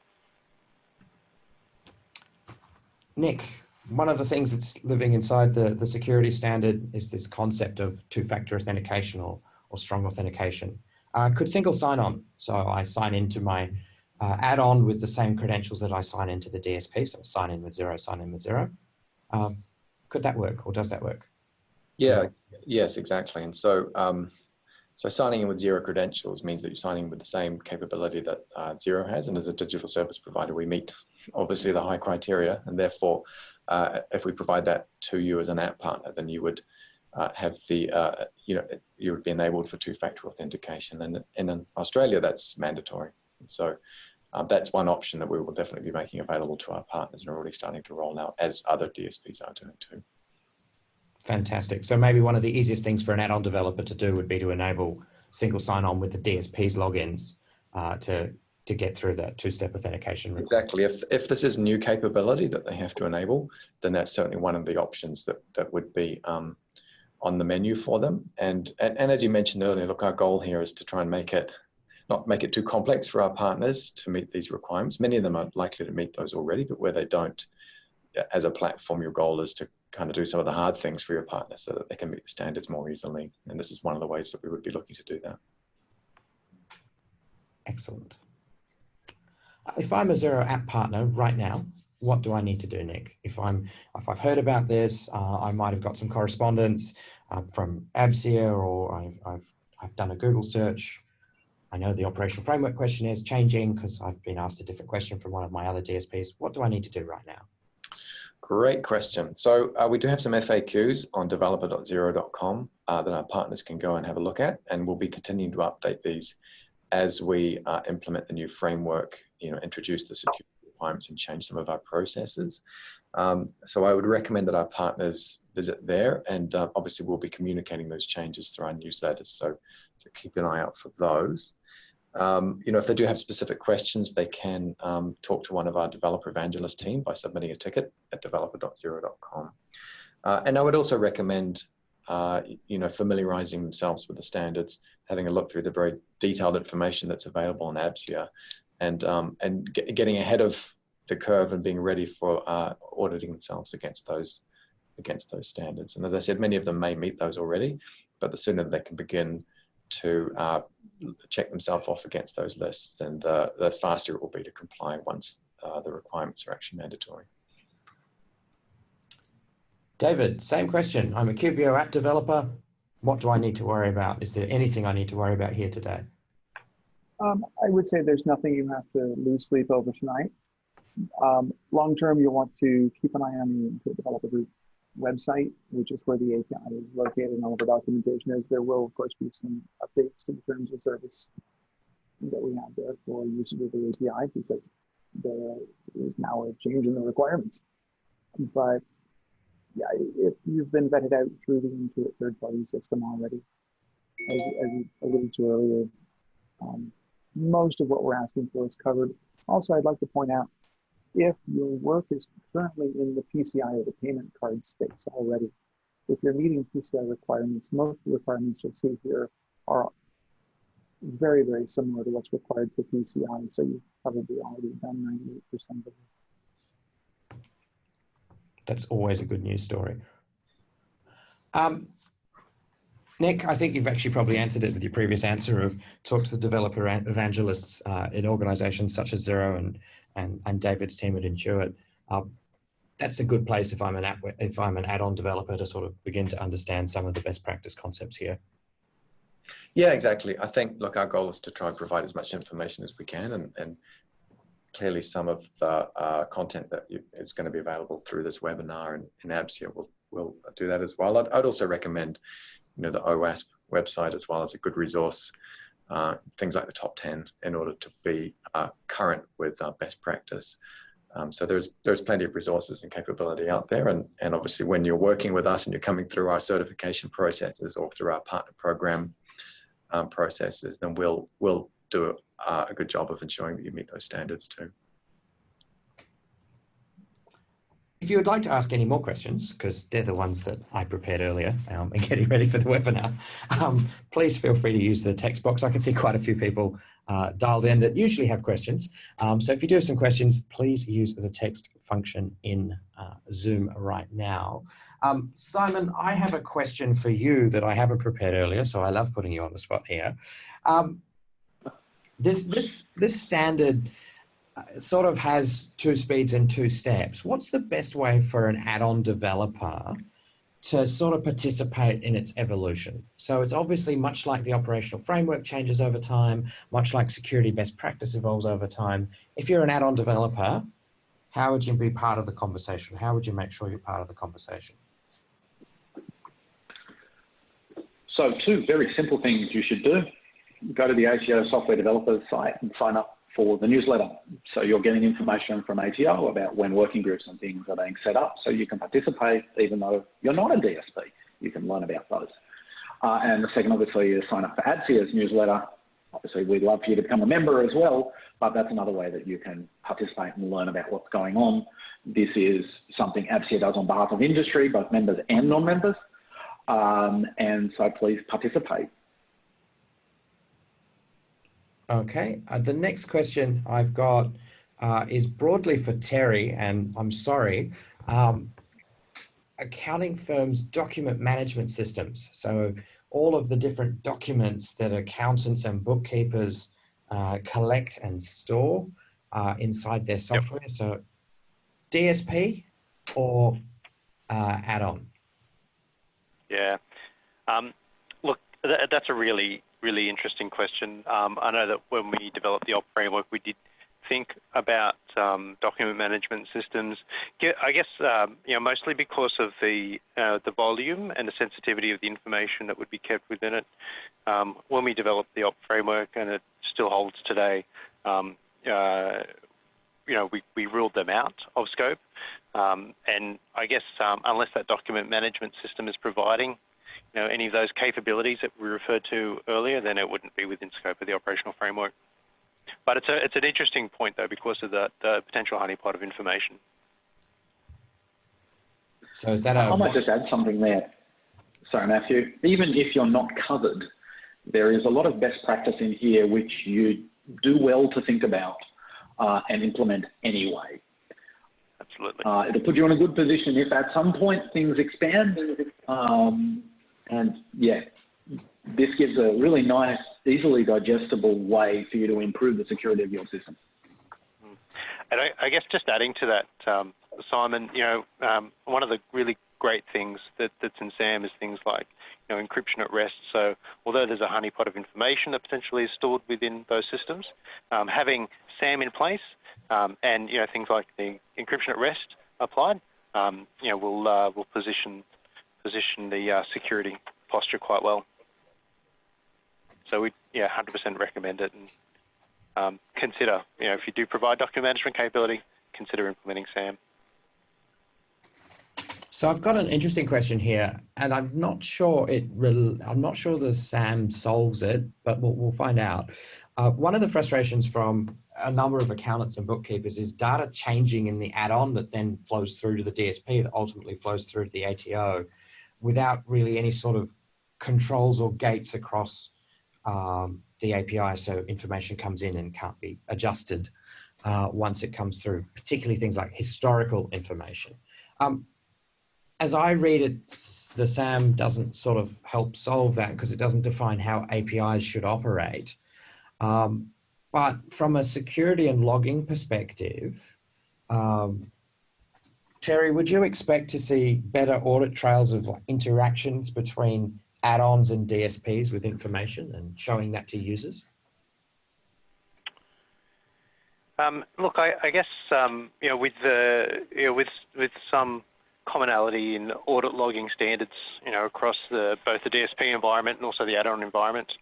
Nick, one of the things that's living inside the security standard is this concept of two-factor authentication or strong authentication. Could single sign-on, so I sign into my add-on with the same credentials that I sign into the DSP, so sign in with Xero, sign in with Xero. Could that work, or does that work? Yeah, yes, exactly. And so, so signing in with Xero credentials means that you're signing with the same capability that Xero has, and as a digital service provider, we meet obviously the high criteria, and therefore, if we provide that to you as an app partner, then you would have the, you would be enabled for two-factor authentication, and in Australia, that's mandatory. And so that's one option that we will definitely be making available to our partners and are already starting to roll out, as other DSPs are doing too. Fantastic. So maybe one of the easiest things for an add-on developer to do would be to enable single sign-on with the DSP's logins to get through that two-step authentication requirement. Exactly. If this is new capability that they have to enable, then that's certainly one of the options that would be on the menu for them. And as you mentioned earlier, look, our goal here is to try and not make it too complex for our partners to meet these requirements. Many of them are likely to meet those already, but where they don't, as a platform, your goal is to kind of do some of the hard things for your partners so that they can meet the standards more easily. And this is one of the ways that we would be looking to do that. Excellent. If I'm a Xero app partner right now, what do I need to do, Nick? If I've heard about this, I might have got some correspondence from ABSIA, or I've done a Google search. I know the operational framework questionnaire is changing because I've been asked a different question from one of my other DSPs. What do I need to do right now? Great question. So we do have some FAQs on developer.xero.com that our partners can go and have a look at, and we'll be continuing to update these as we implement the new framework, introduce the security requirements and change some of our processes. So I would recommend that our partners visit there, and obviously we'll be communicating those changes through our newsletters. So keep an eye out for those. If they do have specific questions, they can talk to one of our developer evangelist team by submitting a ticket at developer.xero.com. And I would also recommend familiarizing themselves with the standards, having a look through the very detailed information that's available on ABSIA, and getting ahead of the curve and being ready for auditing themselves against those standards. And as I said, many of them may meet those already, but the sooner they can begin to check themselves off against those lists, then the faster it will be to comply once the requirements are actually mandatory. David, same question. I'm a QBO app developer. What do I need to worry about? Is there anything I need to worry about here today? I would say there's nothing you have to lose sleep over tonight. Long term, you'll want to keep an eye on the Intuit Developer Group website, which is where the API is located and all of the documentation is. There will, of course, be some updates to the terms of service that we have there for usage of the API, because there is now a change in the requirements. But yeah, if you've been vetted out through the Intuit third-party system already, as you alluded to earlier, most of what we're asking for is covered. Also, I'd like to point out, if your work is currently in the PCI or the payment card space already, if you're meeting PCI requirements, most of the requirements you'll see here are very, very similar to what's required for PCI. So you've probably already done 98% of it. That's always a good news story. Nick, I think you've actually probably answered it with your previous answer of talk to the developer evangelists in organizations such as Xero and David's team at Intuit. That's a good place if I'm an add-on developer to sort of begin to understand some of the best practice concepts here. Yeah, exactly. I think, look, our goal is to try and provide as much information as we can, and clearly some of the content that is going to be available through this webinar and in ABSIA will do that as well. I'd also recommend, the OWASP website as well as a good resource, things like the top 10, in order to be current with best practice. So there's plenty of resources and capability out there, and obviously when you're working with us and you're coming through our certification processes or through our partner program processes, then we'll do a good job of ensuring that you meet those standards too. If you would like to ask any more questions, because they're the ones that I prepared earlier and getting ready for the webinar, please feel free to use the text box. I can see quite a few people dialed in that usually have questions. So if you do have some questions, please use the text function in Zoom right now. Simon, I have a question for you that I haven't prepared earlier, so I love putting you on the spot here. This standard sort of has 2 speeds and 2 steps. What's the best way for an add-on developer to sort of participate in its evolution? So it's obviously much like the operational framework changes over time, much like security best practice evolves over time. If you're an add-on developer, how would you be part of the conversation? How would you make sure you're part of the conversation? So 2 very simple things you should do. Go to the ACO software developers site and sign up for the newsletter. So you're getting information from ATO about when working groups and things are being set up, so you can participate even though you're not a DSP. You can learn about those. And the second, obviously, is sign up for ADSIA's newsletter. Obviously, we'd love for you to become a member as well, but that's another way that you can participate and learn about what's going on. This is something ADSIA does on behalf of industry, both members and non-members. And so please participate. Okay, the next question I've got is broadly for Terry, and I'm sorry, accounting firms' document management systems. So all of the different documents that accountants and bookkeepers collect and store inside their software. Yep. So DSP or add-on? Yeah, look, that's a really interesting question. I know that when we developed the op framework, we did think about document management systems. I guess mostly because of the volume and the sensitivity of the information that would be kept within it. When we developed the op framework, and it still holds today, we ruled them out of scope. And I guess unless that document management system is providing any of those capabilities that we referred to earlier, then it wouldn't be within scope of the operational framework. But it's an interesting point, though, because of the potential honeypot of information. So is that I might just add something there. Sorry, Matthew. Even if you're not covered, there is a lot of best practice in here which you do well to think about and implement anyway. Absolutely. It'll put you in a good position if at some point things expand. And yeah, this gives a really nice, easily digestible way for you to improve the security of your system. And I guess just adding to that, Simon, one of the really great things that's in SAM is things like encryption at rest. So although there's a honeypot of information that potentially is stored within those systems, having SAM in place and things like the encryption at rest applied, will position the security posture quite well. So we 100% recommend it, and consider if you do provide document management capability, consider implementing SAM. So I've got an interesting question here, and I'm not sure the SAM solves it, but we'll find out. One of the frustrations from a number of accountants and bookkeepers is data changing in the add-on that then flows through to the DSP that ultimately flows through to the ATO without really any sort of controls or gates across the API, so information comes in and can't be adjusted once it comes through, particularly things like historical information. As I read it, the SAM doesn't sort of help solve that because it doesn't define how APIs should operate. But from a security and logging perspective, Terry, would you expect to see better audit trails of interactions between add-ons and DSPs with information and showing that to users? Look, I guess with some commonality in audit logging standards, across both the DSP environment and also the add-on environment,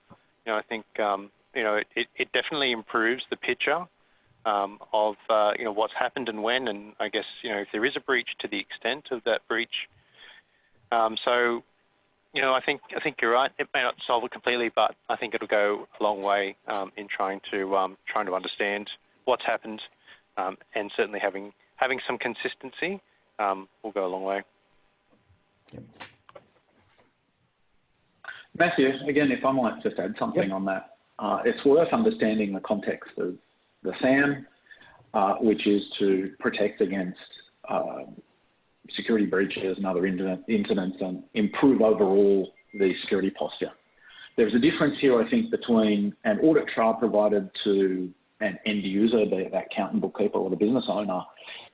I think it definitely improves the picture of what's happened and when, and I guess if there is a breach, to the extent of that breach. So I think you're right. It may not solve it completely, but I think it'll go a long way in trying to understand what's happened, and certainly having some consistency will go a long way. Yep. Matthew, again, if I might just add something on that, it's worth understanding the context of the SAM, which is to protect against security breaches and other incidents and improve overall the security posture. There's a difference here, I think, between an audit trail provided to an end user, be it that accountant, bookkeeper, or the business owner,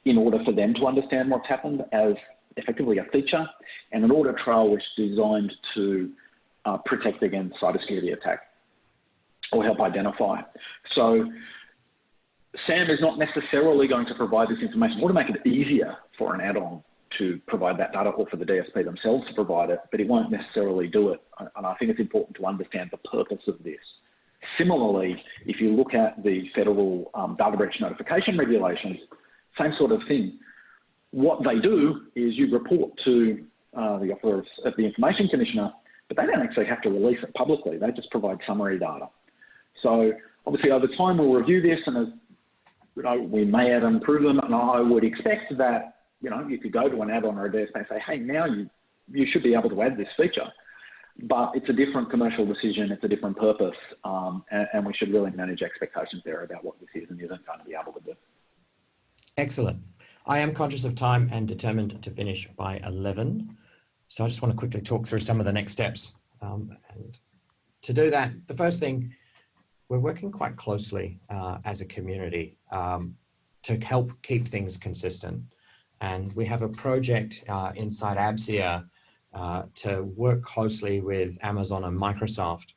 in order for them to understand what's happened as effectively a feature, and an audit trail which is designed to protect against cybersecurity attack or help identify. So SAM is not necessarily going to provide this information. It would make it easier for an add-on to provide that data, or for the DSP themselves to provide it, but it won't necessarily do it. And I think it's important to understand the purpose of this. Similarly, if you look at the federal data breach notification regulations, same sort of thing. What they do is you report to the Office of the Information Commissioner, but they don't actually have to release it publicly. They just provide summary data. So obviously over time we'll review this, and as you know, we may add and improve them, and I would expect that you could go to an add-on or a DSP and say, hey, now you should be able to add this feature. But it's a different commercial decision, it's a different purpose, and we should really manage expectations there about what this is and isn't going to be able to do. Excellent. I am conscious of time and determined to finish by 11. So I just want to quickly talk through some of the next steps. And to do that, the first thing, we're working quite closely as a community to help keep things consistent. And we have a project inside ABSIA to work closely with Amazon and Microsoft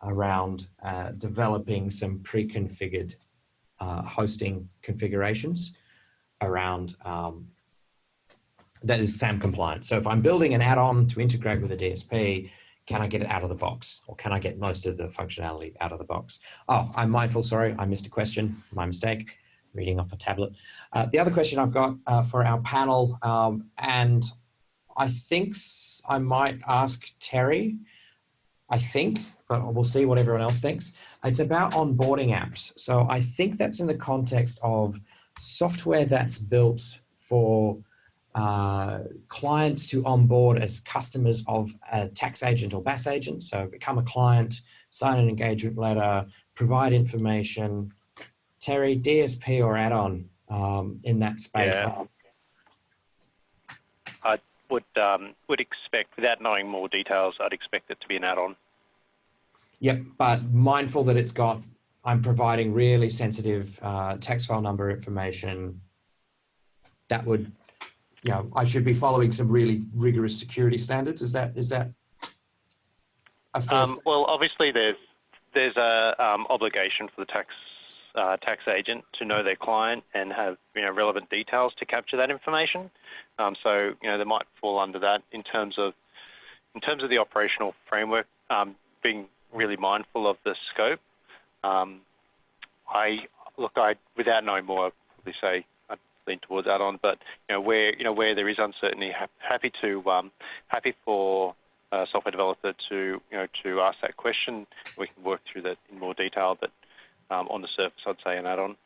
around developing some pre-configured hosting configurations around that is SAM compliant. So if I'm building an add-on to integrate with a DSP, can I get it out of the box, or can I get most of the functionality out of the box? Oh, I'm mindful, sorry, I missed a question, my mistake, reading off a tablet. The other question I've got for our panel, and I think I might ask Terry, but we'll see what everyone else thinks. It's about onboarding apps. So I think that's in the context of software that's built for clients to onboard as customers of a tax agent or BAS agent. So become a client, sign an engagement letter, provide information. Terry, DSP or add-on in that space? Yeah. I would expect, without knowing more details, I'd expect it to be an add-on. Yep, but mindful that I'm providing really sensitive text file number information. That would, I should be following some really rigorous security standards. Is that a fair well, obviously there's a obligation for the tax agent to know their client and have relevant details to capture that information. So they might fall under that in terms of the operational framework, being really mindful of the scope. Without knowing more, I'd probably say I'd lean towards add-on. But where there is uncertainty, happy for a software developer to ask that question. We can work through that in more detail. But on the surface, I'd say an add-on.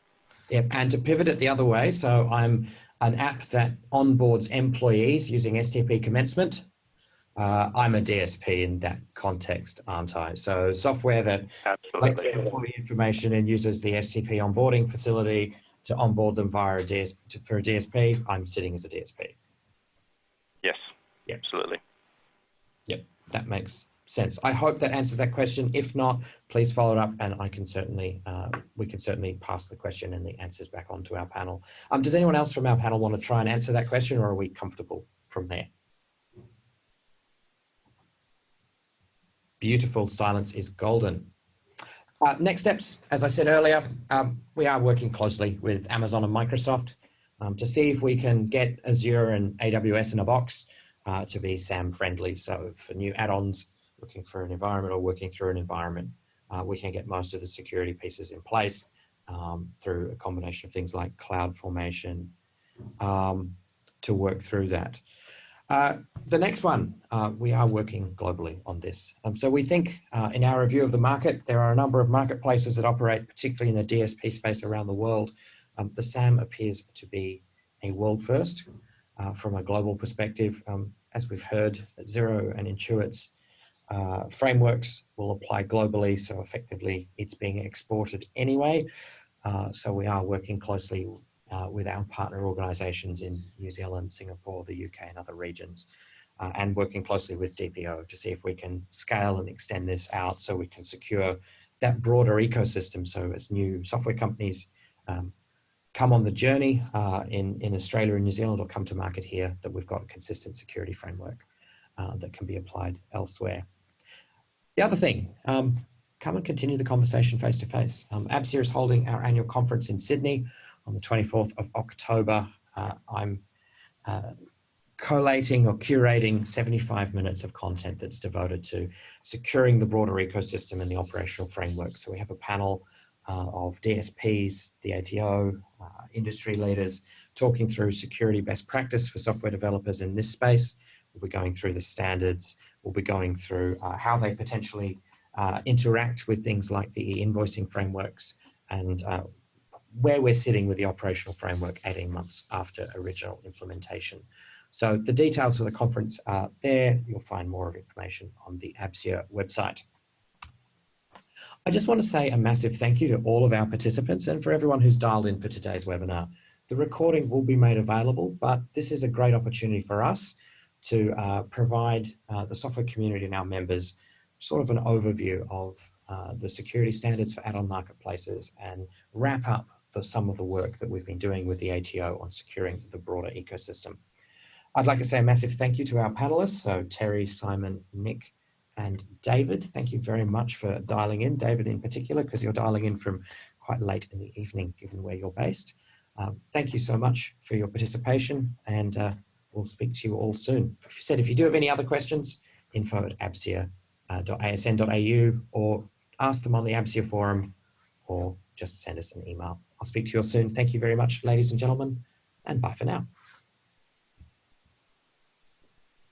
Yep, and to pivot it the other way, so I'm an app that onboards employees using STP commencement. I'm a DSP in that context, aren't I? So software that collects employee information and uses the STP onboarding facility to onboard them via for a DSP, I'm sitting as a DSP. Yes, yep. Absolutely. Yep, that makes sense. I hope that answers that question. If not, please follow it up, and we can certainly pass the question and the answers back on to our panel. Does anyone else from our panel want to try and answer that question, or are we comfortable from there? Beautiful, silence is golden. Next steps, as I said earlier, we are working closely with Amazon and Microsoft to see if we can get Azure and AWS in a box to be SAM friendly. So for new add-ons, looking for an environment or working through an environment, we can get most of the security pieces in place through a combination of things like CloudFormation to work through that. The next one, we are working globally on this. So we think in our review of the market, there are a number of marketplaces that operate, particularly in the DSP space around the world. The SAM appears to be a world first from a global perspective. As we've heard, Xero and Intuit's frameworks will apply globally, so effectively it's being exported anyway. So we are working closely with our partner organisations in New Zealand, Singapore, the UK and other regions, and working closely with DPO to see if we can scale and extend this out so we can secure that broader ecosystem. So as new software companies come on the journey in Australia and New Zealand or come to market here, that we've got a consistent security framework that can be applied elsewhere. The other thing, come and continue the conversation face to face. ABSIA is holding our annual conference in Sydney on the 24th of October. I'm collating or curating 75 minutes of content that's devoted to securing the broader ecosystem and the operational framework. So we have a panel of DSPs, the ATO, industry leaders, talking through security best practice for software developers in this space. We'll be going through the standards. We'll be going through how they potentially interact with things like the e-invoicing frameworks, and where we're sitting with the operational framework 18 months after original implementation. So the details for the conference are there. You'll find more information on the ABSIA website. I just want to say a massive thank you to all of our participants and for everyone who's dialed in for today's webinar. The recording will be made available, but this is a great opportunity for us to provide the software community and our members sort of an overview of the security standards for add-on marketplaces and wrap up some of the work that we've been doing with the ATO on securing the broader ecosystem. I'd like to say a massive thank you to our panelists, so Terry, Simon, Nick, and David. Thank you very much for dialing in, David in particular, because you're dialing in from quite late in the evening, given where you're based. Thank you so much for your participation, and we'll speak to you all soon. If you do have any other questions, info@absia.asn.au, or ask them on the ABSIA forum, or just send us an email. I'll speak to you all soon. Thank you very much, ladies and gentlemen, and bye for now.